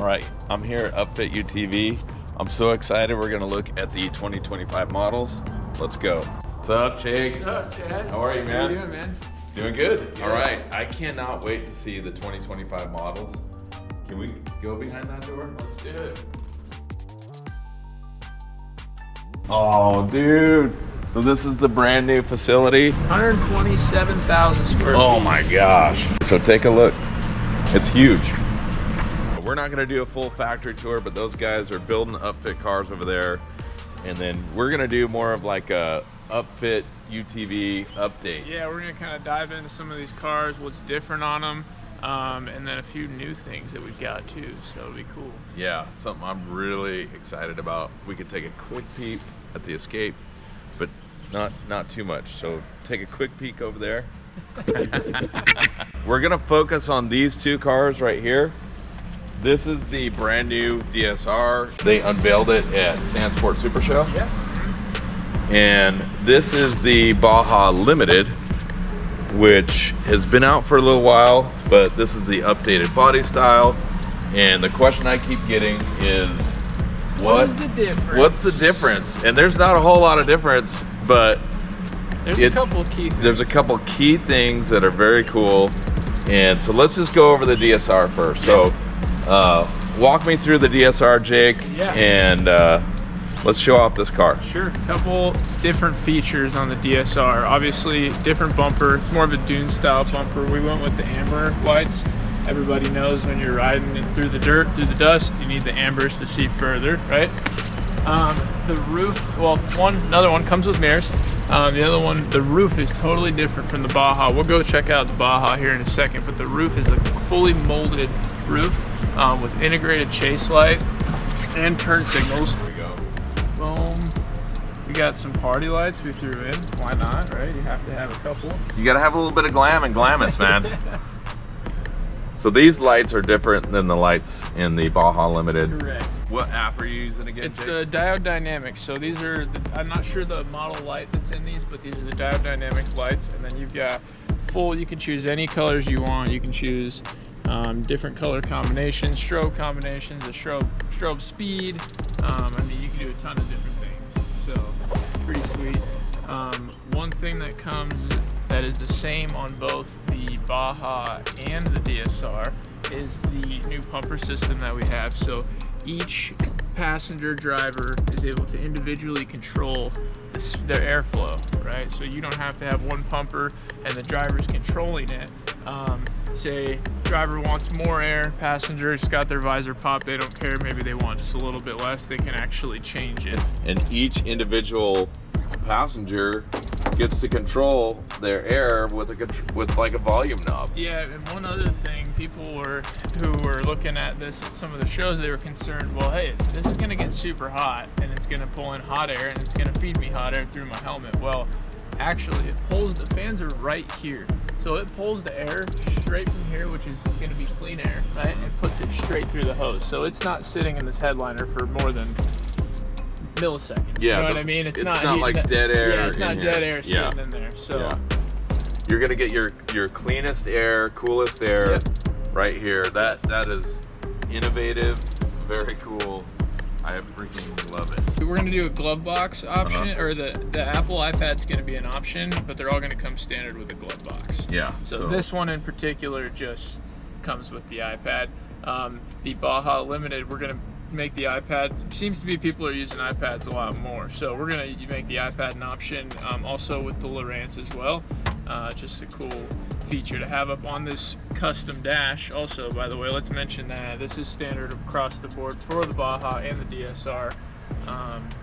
right, I'm here at Upfit UTV. I'm so excited. We're gonna look at the 2025 models. Let's go. What's up, Jake? What's up, Chad? How are you, man? How you doing, man? Doing good. All right, I cannot wait to see the 2025 models. Can we go behind that door? Let's do it. Oh, dude. So this is the brand new facility. 127,000 square feet. Oh my gosh. So take a look. It's huge. We're not gonna do a full factory tour, but those guys are building Upfit cars over there. And then we're gonna do more of like a Upfit UTV update. Yeah, we're gonna kind of dive into some of these cars, what's different on them, and then a few new things that we've got too, so it'll be cool. Yeah, something I'm really excited about. We could take a quick peek at the Escape, but not too much. So take a quick peek over there. We're gonna focus on these two cars right here. This is the brand new DSR. They unveiled it at Sandsport Super Show. Yeah. And this is the Baja Limited, which has been out for a little while, but this is the updated body style. And the question I keep getting is, What's the difference? What's the difference? And there's not a whole lot of difference, but there's a couple of key things. There's a couple key things that are very cool. And so let's just go over the DSR first. So walk me through the DSR, Jake, and let's show off this car. Sure, a couple different features on the DSR. Obviously, different bumper. It's more of a dune style bumper. We went with the amber lights. Everybody knows when you're riding through the dirt, through the dust, you need the ambers to see further, right? The roof, well, another one comes with mirrors. The other one, the roof is totally different from the Baja. We'll go check out the Baja here in a second, but the roof is a fully molded roof with integrated chase light and turn signals. Here we go. Boom. We got some party lights we threw in. Why not, right? You have to have a couple. You gotta have a little bit of glam and glamis, man. So these lights are different than the lights in the Baja Limited. Correct. What app are you using again, It's Jake? the Diode Dynamics. So these are, I'm not sure the model light that's in these, but these are the Diode Dynamics lights. And then you've got full, you can choose any colors you want. You can choose different color combinations, strobe combinations, the strobe speed. I mean, you can do a ton of different things. So pretty sweet. One thing that comes that is the same on both the Baja and the DSR is the new pumper system that we have. So each passenger driver is able to individually control their airflow, right? So you don't have to have one pumper and the driver's controlling it. Say driver wants more air, passengers got their visor popped, they don't care, maybe they want just a little bit less, they can actually change it. And each individual passenger gets to control their air with like a volume knob. Yeah, and one other thing, people who were looking at this at some of the shows, they were concerned, well, hey, this is gonna get super hot and it's gonna pull in hot air and it's gonna feed me hot air through my helmet. Well, actually it pulls, the fans are right here. So it pulls the air straight from here, which is gonna be clean air, right? And puts it straight through the hose. So it's not sitting in this headliner for more than milliseconds. Yeah, you know what I mean? It's not like dead air. Yeah, it's not dead air Yeah. sitting in there. So Yeah. You're gonna get your cleanest air, coolest air right here. That is innovative, very cool. I freaking love it. we're gonna do a glove box option, or the Apple iPad's gonna be an option, but they're all gonna come standard with a glove box. Yeah. So this one in particular just comes with the iPad. The Baja Limited, we're gonna make the iPad, seems to be people are using iPads a lot more, so we're gonna make the iPad an option, also with the Lowrance as well. Just a cool feature to have up on this custom dash. Also, by the way, let's mention that this is standard across the board for the Baja and the DSR.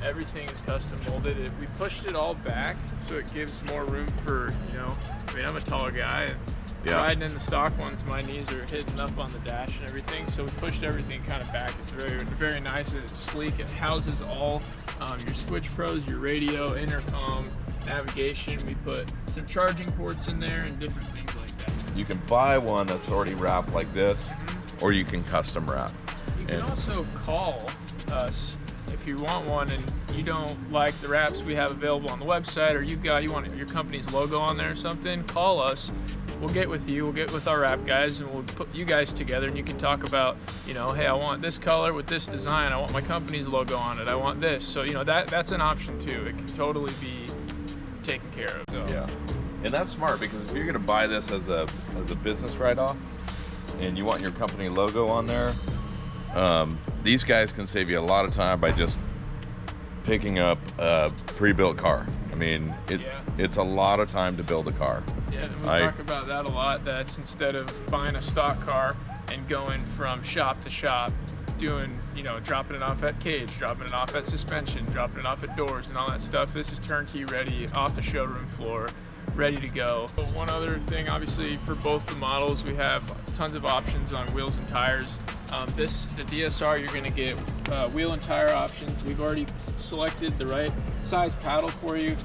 Everything is custom molded. We pushed it all back so it gives more room for, you know, I mean, I'm a tall guy, and riding in the stock ones, my knees are hitting up on the dash and everything, so we pushed everything kind of back. It's very, very nice, and it's sleek. It houses all your switch pros, your radio, intercom, navigation. We put some charging ports in there and different things like that. You can buy one that's already wrapped like this, or you can custom wrap. You can also call us if you want one and you don't like the wraps we have available on the website, or you want your company's logo on there or something. Call us we'll get with you, we'll get with our wrap guys, and we'll put you guys together, and you can talk about, you know, hey, I want this color with this design, I want my company's logo on it, I want this. So, you know, that's an option too. It can totally be taken care of. So. Yeah, and that's smart, because if you're gonna buy this as a business write-off and you want your company logo on there, these guys can save you a lot of time by just picking up a pre-built car. I mean, it's a lot of time to build a car. Yeah, and we talk about that a lot. That's instead of buying a stock car and going from shop to shop, doing, you know, dropping it off at cage, dropping it off at suspension, dropping it off at doors and all that stuff. This is turnkey ready, off the showroom floor, ready to go. But one other thing, obviously, for both the models, we have tons of options on wheels and tires. The DSR, you're gonna get wheel and tire options. We've already selected the right size paddle for you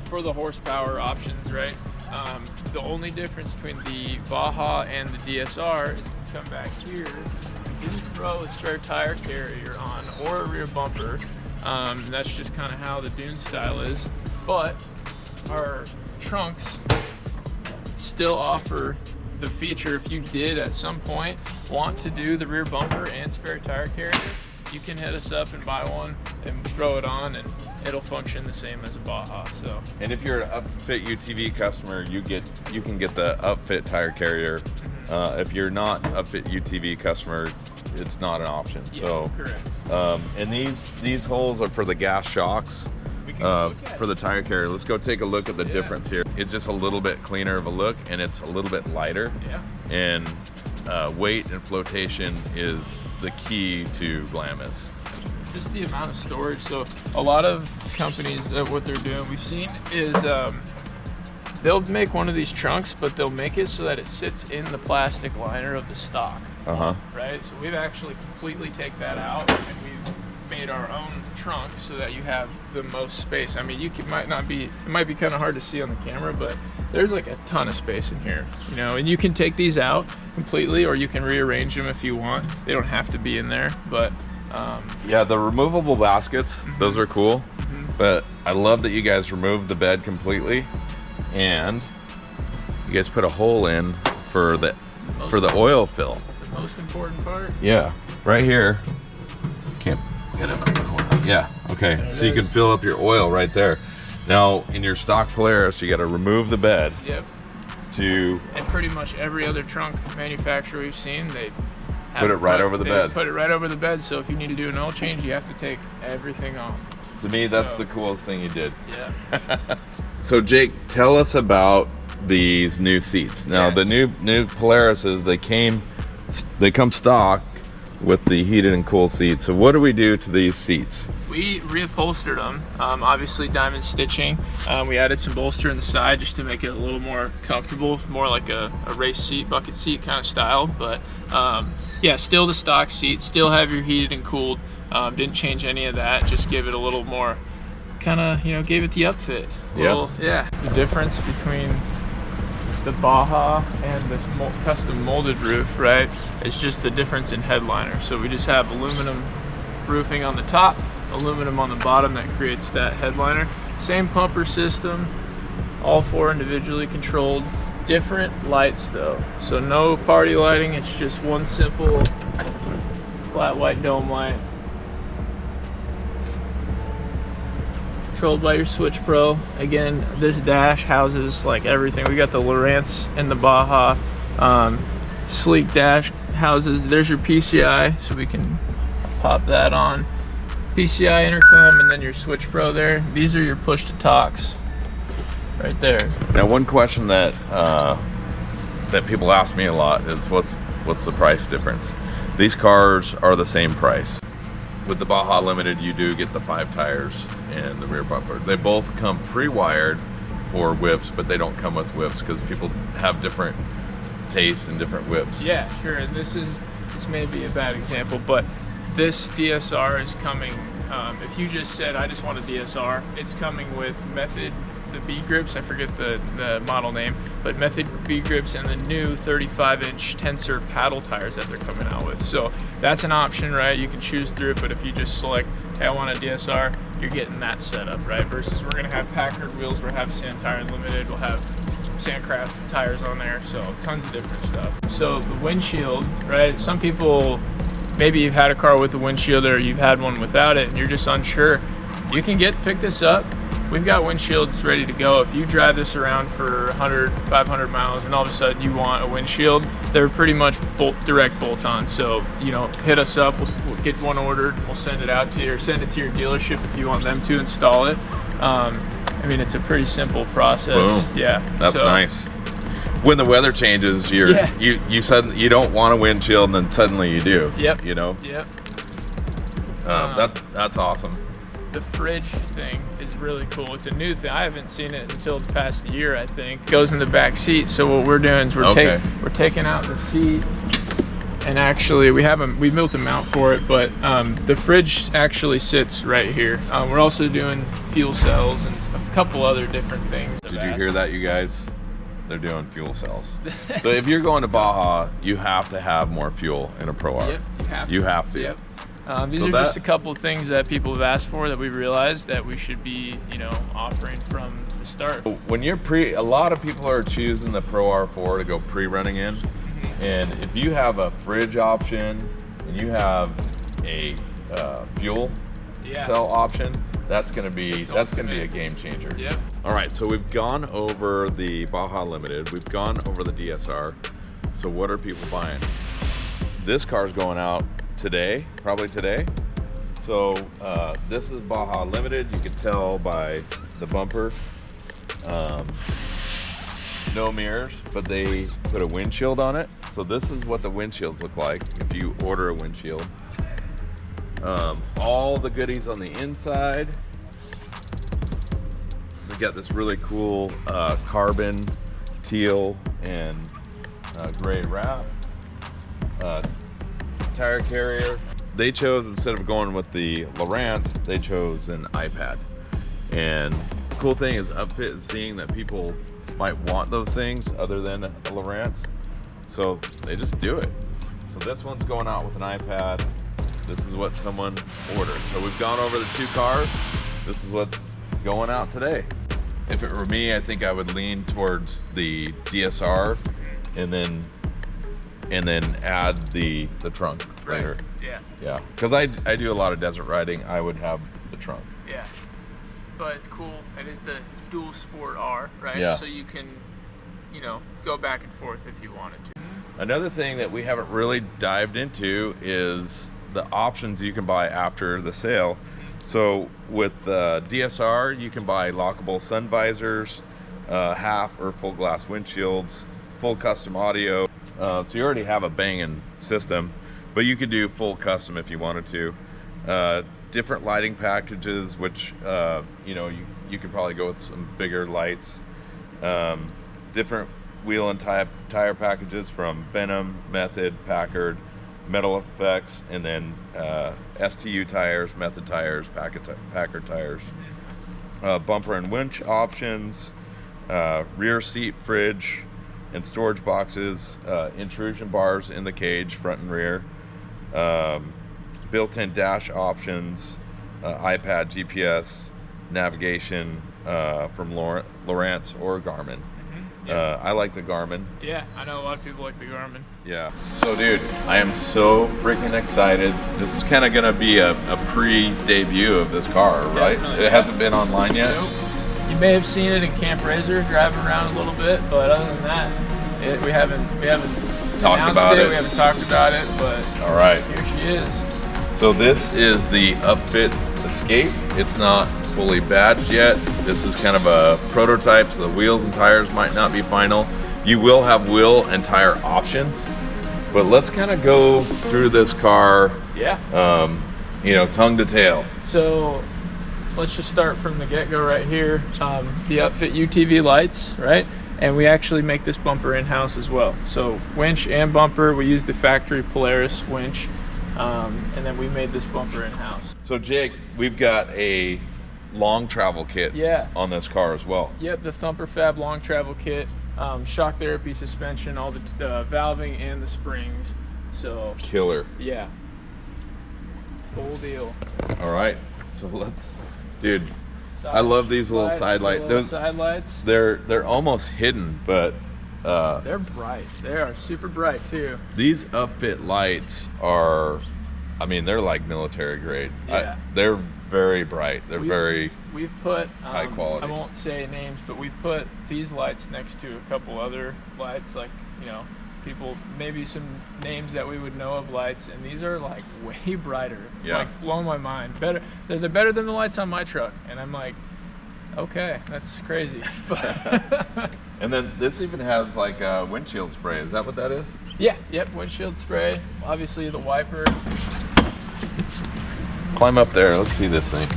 for the horsepower options, right? The only difference between the Baja and the DSR is if you come back here, you didn't throw a spare tire carrier on or a rear bumper. That's just kind of how the Dune style is. But our trunks still offer the feature. If you did at some point want to do the rear bumper and spare tire carrier, you can hit us up and buy one and throw it on, and it'll function the same as a Baja. So, and if you're an Upfit UTV customer, you can get the Upfit tire carrier. If you're not an Upfit UTV customer, it's not an option. Yeah, so correct. And these holes are for the gas shocks. For the tire carrier. Let's go take a look at the difference here. It's just a little bit cleaner of a look, and it's a little bit lighter. Yeah. And weight and flotation is the key to Glamis. Just the amount of storage. So a lot of companies, what they're doing, we've seen is they'll make one of these trunks, but they'll make it so that it sits in the plastic liner of the stock. Right? So we've actually completely take that out, and we've made our own trunk so that you have the most space. I mean, it might be kind of hard to see on the camera, but there's like a ton of space in here, you know, and you can take these out completely, or you can rearrange them if you want. They don't have to be in there, but yeah, the removable baskets, those are cool. But I love that you guys removed the bed completely, and you guys put a hole in for the oil fill. The most important part. Yeah, right here. Can't get it. Yeah. Okay. So you can fill up your oil right there. Now, in your stock Polaris, you got to remove the bed. Yep. And pretty much every other trunk manufacturer we've seen, they put it right over the bed. Put it right over the bed. So if you need to do an oil change, you have to take everything off. To me, that's the coolest thing you did. Yeah. So Jake, tell us about these new seats. Now, the new Polarises, they come stock with the heated and cool seats. So what do we do to these seats? We reupholstered them, obviously diamond stitching. We added some bolster in the side just to make it a little more comfortable, more like a race seat, bucket seat kind of style. But yeah, still the stock seat, still have your heated and cooled. Didn't change any of that, just give it a little more, kind of, you know, gave it the upfit. Yeah. The difference between the Baja and the custom molded roof, right, it's just the difference in headliner. So we just have aluminum roofing on the top, aluminum on the bottom that creates that headliner. Same pumper system, all four individually controlled. Different lights though, so no party lighting, it's just one simple flat white dome light. Controlled by your Switch Pro. Again, this dash houses like everything. We got the Lowrance and the Baja. Sleek dash houses, there's your PCI, so we can pop that on. PCI intercom, and then your Switch Pro there. These are your push to talks right there. Now, one question that people ask me a lot is what's the price difference? These cars are the same price. With the Baja Limited, you do get the 5 tires and the rear bumper. They both come pre-wired for whips, but they don't come with whips because people have different tastes and different whips. Yeah, sure. And this may be a bad example, but this DSR is coming. If you just said I just want a DSR, it's coming with Method, the B grips. I forget the model name, but Method B grips and the new 35-inch Tensor paddle tires that they're coming out with. So that's an option, right? You can choose through it, but if you just select, hey, I want a DSR, you're getting that setup, right? Versus we're gonna have Packard wheels, we'll have Sand Tire Unlimited, we'll have Sandcraft tires on there, so tons of different stuff. So the windshield, right? Some people, maybe you've had a car with a windshield or you've had one without it and you're just unsure. You can pick this up. We've got windshields ready to go. If you drive this around for 100, 500 miles and all of a sudden you want a windshield, they're pretty much direct bolt-on. So, you know, hit us up, we'll get one ordered, we'll send it out to you, or send it to your dealership if you want them to install it. I mean, it's a pretty simple process. Boom. Yeah. That's nice. When the weather changes, you suddenly you don't want a windshield, and then suddenly you do. Yep. You know. Yep. That's awesome. The fridge thing is really cool. It's a new thing. I haven't seen it until the past year, I think. It goes in the back seat. So what we're doing is we're taking out the seat, and actually we built a mount for it, but the fridge actually sits right here. We're also doing fuel cells and a couple other different things. Did you hear that, you guys? They're doing fuel cells. So if you're going to Baja, you have to have more fuel in a Pro R. Yep, you have to. Yep. These are just a couple of things that people have asked for that we realized that we should be, you know, offering from the start. When you're a lot of people are choosing the Pro R4 to go pre-running in, and if you have a fridge option and you have a fuel cell option, that's gonna be a game changer. Yep. All right, so we've gone over the Baja Limited, we've gone over the DSR. So what are people buying? This car's going out today, probably today. So this is Baja Limited. You can tell by the bumper. No mirrors, but they put a windshield on it. So this is what the windshields look like if you order a windshield. All the goodies on the inside. We got this really cool carbon, teal, and gray wrap. Tire carrier. They chose, instead of going with the Lowrance, they chose an iPad. And the cool thing is Upfit is seeing that people might want those things other than a Lowrance, so they just do it. So this one's going out with an iPad. This is what someone ordered. So we've gone over the two cars. This is what's going out today. If it were me, I think I would lean towards the DSR and then add the trunk later. Yeah, because I do a lot of desert riding. I would have the trunk. Yeah, but it's cool. It is the dual sport R, right? Yeah. So you can, you know, go back and forth if you wanted to. Another thing that we haven't really dived into is the options you can buy after the sale. So with DSR, you can buy lockable sun visors, half or full glass windshields, full custom audio. So you already have a banging system, but you could do full custom if you wanted to. Different lighting packages, which you know, you could probably go with some bigger lights. Different wheel and tire packages from Venom, Method, Packard, Metal Effects, and then STU tires, Method tires, Packard tires. Bumper and winch options, rear seat fridge and storage boxes, intrusion bars in the cage, front and rear, built-in dash options, iPad, GPS, navigation from Lowrance or Garmin. I like the Garmin. Yeah, I know a lot of people like the Garmin. Yeah. So dude, I am so freaking excited. This is kind of gonna be a pre-debut of this car, right? Definitely, it hasn't been online yet? Nope. You may have seen it in Camp Razor, driving around a little bit, but other than that, we haven't talked about it. We haven't talked about it, but all right, here she is. So this is the Upfit Escape. It's not fully badged yet. This is kind of a prototype, so the wheels and tires might not be final. You will have wheel and tire options, but let's kind of go through this car. Yeah. You know, tongue to tail. So let's just start from the get-go right here. The Upfit UTV lights, right? And we actually make this bumper in-house as well. So winch and bumper, we use the factory Polaris winch, and then we made this bumper in-house. So Jake, we've got a long travel kit on this car as well. Yep, the Thumper Fab long travel kit, shock therapy suspension, all the valving and the springs. So killer. Yeah, full deal. All right, so let's, dude, I love these little side lights. Those side lights. They're almost hidden, but they're bright. They are super bright too. These upfit lights are, I mean, they're like military grade. Yeah. They're very bright. They're we've put high quality. I won't say names, but we've put these lights next to a couple other lights, like, you know, people, maybe some names that we would know of lights, and these are like way brighter. Yeah. Like, blowing my mind. Better. They're better than the lights on my truck, and I'm like, okay, that's crazy. And then this even has like a windshield spray. Is that what that is? Yeah. Yep. Windshield spray. Obviously the wiper. Climb up there. Let's see this thing.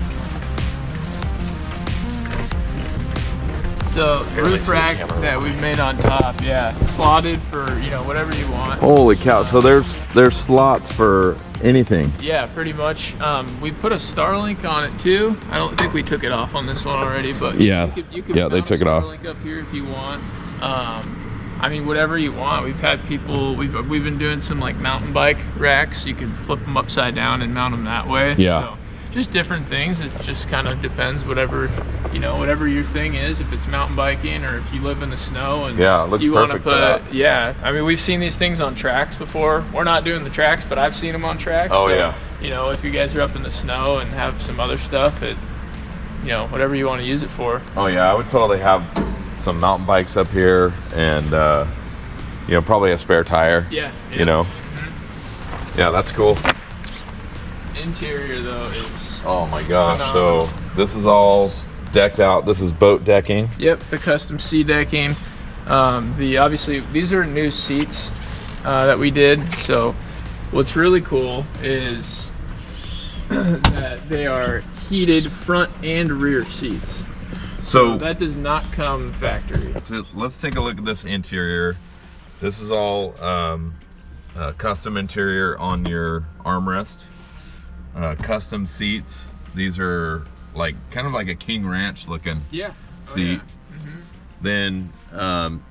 So roof rack that we've made on top, yeah, slotted for, you know, whatever you want. Holy cow! So there's slots for anything. Yeah, pretty much. We put a Starlink on it too. I don't think we took it off on this one already, but yeah, you could they took it off. Starlink up here if you want. I mean, whatever you want. We've had people. We've been doing some like mountain bike racks. You can flip them upside down and mount them that way. Yeah. So, just different things. It just kind of depends, whatever, you know, whatever your thing is. If it's mountain biking, or if you live in the snow and yeah, it looks you want to perfect put, yeah. I mean, we've seen these things on tracks before. We're not doing the tracks, but I've seen them on tracks. Oh, so, yeah. You know, if you guys are up in the snow and have some other stuff, you know, whatever you want to use it for. Oh yeah, I would totally have some mountain bikes up here, and you know, probably a spare tire. Yeah. You know. Mm-hmm. Yeah, that's cool. Interior though is, oh my gosh, phenomenal. so this is all decked out. This is boat decking. Yep, the custom sea decking. Obviously these are new seats that we did. So what's really cool is that they are heated front and rear seats. So that does not come factory. So let's take a look at this interior. This is all custom interior on your armrest. Custom seats. These are like kind of like a King Ranch looking seat. Oh, yeah. Then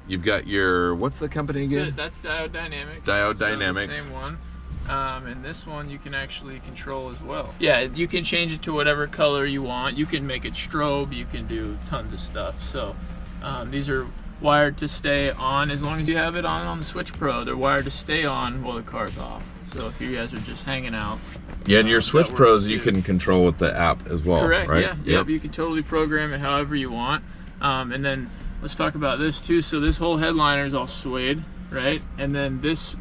you've got your, what's the company again? That's Diode Dynamics. Diode So Dynamics. the same one. And this one you can actually control as well. Yeah, you can change it to whatever color you want. You can make it strobe. You can do tons of stuff. So these are wired to stay on as long as you have it on the Switch Pro. They're wired to stay on while the car's off. So if you guys are just hanging out. Yeah, and your Switch Pros you can control with the app as well. Correct. Right? Yeah. Yep. You can totally program it however you want. And then let's talk about this too. So this whole headliner is all suede, right? And then this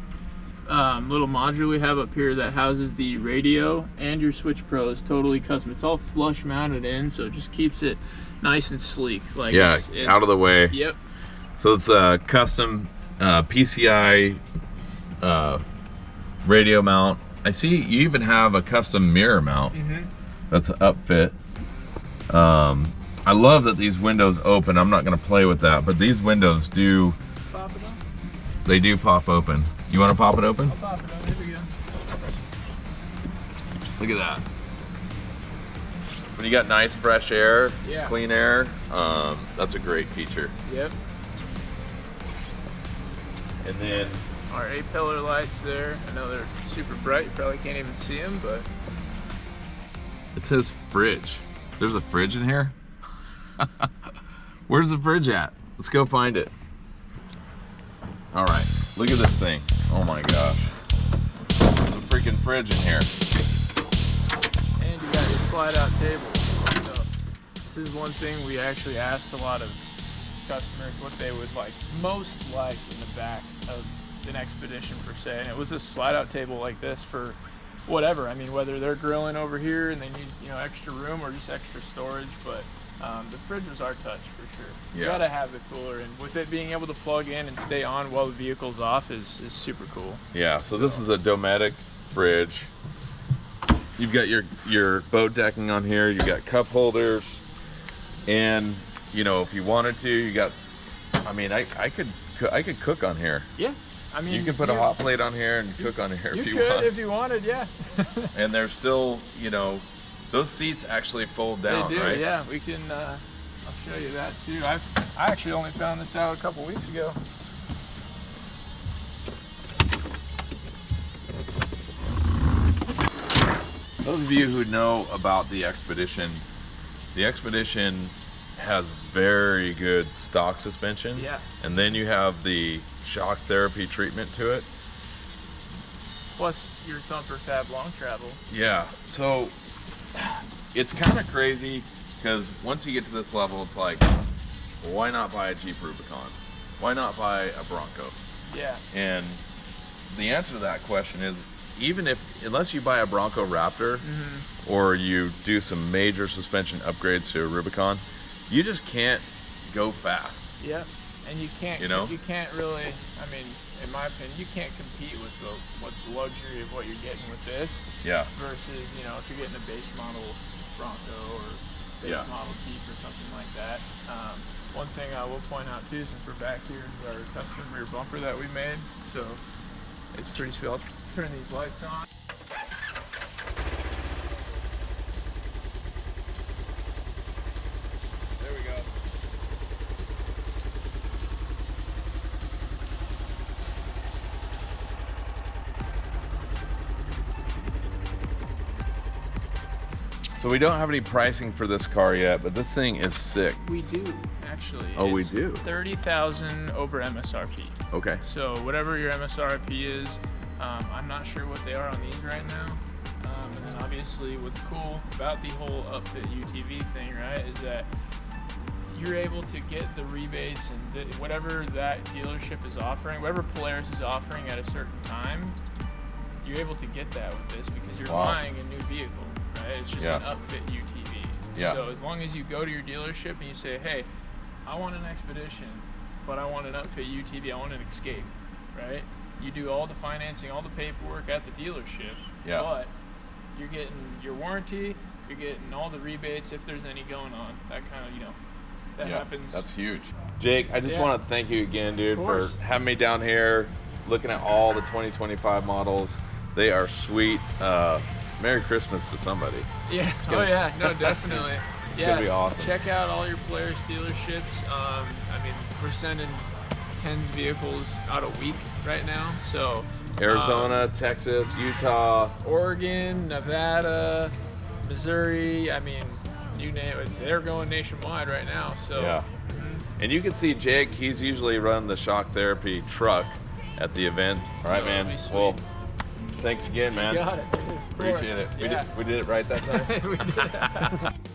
little module we have up here that houses the radio and your Switch Pro is totally custom. It's all flush mounted in, so it just keeps it nice and sleek. Like, yeah, out of the way. Yep. So it's a custom PCI radio mount. I see you even have a custom mirror mount. Mm-hmm. That's an upfit. I love that these windows open. I'm not going to play with that, but these windows do. Pop it up. They do pop open. You want to pop it open? I'll pop it up. Here we go. Look at that. When you got nice fresh air, clean air, that's a great feature. Yep. And then our A-pillar lights there. I know they're super bright. You probably can't even see them, but it says fridge. There's a fridge in here? Where's the fridge at? Let's go find it. All right, look at this thing. Oh my gosh. There's a freaking fridge in here. And you got your slide-out table. So this is one thing we actually asked a lot of customers what they would most like in the back of an Expedition per se, and it was a slide-out table like this for whatever. I mean, whether they're grilling over here and they need, you know, extra room or just extra storage, but the fridge was our touch for sure. You gotta have the cooler, and with it being able to plug in and stay on while the vehicle's off is super cool. Yeah, so this is a Dometic fridge. You've got your boat decking on here. You've got cup holders, and you know, if you wanted to, you got. I mean, I could cook on here. Yeah. I mean, you can put a hot plate on here and cook on here if you want. If you wanted, yeah. And they're still, you know, those seats actually fold down, they do, right? Yeah, we can. I'll show you that too. I actually only found this out a couple weeks ago. Those of you who know about the Expedition, The Expedition has very good stock suspension. Yeah. And then you have the shock therapy treatment to it. Plus your thumper fab long travel. Yeah. So it's kind of crazy because once you get to this level, it's like, why not buy a Jeep Rubicon? Why not buy a Bronco? Yeah. And the answer to that question is, unless you buy a Bronco Raptor or you do some major suspension upgrades to a Rubicon, you just can't go fast. Yeah, and you can't really, I mean, in my opinion, you can't compete with the luxury of what you're getting with this. Yeah. Versus, you know, if you're getting a base model Bronco or base model Jeep or something like that. One thing I will point out too, since we're back here, is our custom rear bumper that we made. So it's pretty sweet. I'll turn these lights on. There we go. So we don't have any pricing for this car yet, but this thing is sick. We do, actually. Oh, we It's do? $30,000 over MSRP. Okay. So whatever your MSRP is, I'm not sure what they are on these right now. And then obviously what's cool about the whole Upfit UTV thing, right, is that you're able to get the rebates and whatever that dealership is offering, whatever Polaris is offering at a certain time, you're able to get that with this because you're buying a new vehicle, right? It's just an Upfit UTV. Yeah. So as long as you go to your dealership and you say, hey, I want an Expedition, but I want an Upfit UTV, I want an XSCAPE, right? You do all the financing, all the paperwork at the dealership, but you're getting your warranty, you're getting all the rebates if there's any going on. That kind of, you know, that happens. That's huge. Jake, I just want to thank you again, dude, for having me down here, looking at all the 2025 models. They are sweet. Merry Christmas to somebody. Yeah. Oh yeah. No, definitely. It's gonna be awesome. Check out all your Polaris dealerships. I mean, we're sending tens of vehicles out a week right now. So Arizona, Texas, Utah, Oregon, Nevada, Missouri. I mean, you name it. They're going nationwide right now. So yeah. And you can see Jake. He's usually run the shock therapy truck at the event. All right, man. Well, thanks again, man. You got it. Appreciate it. We did it right that time. We did.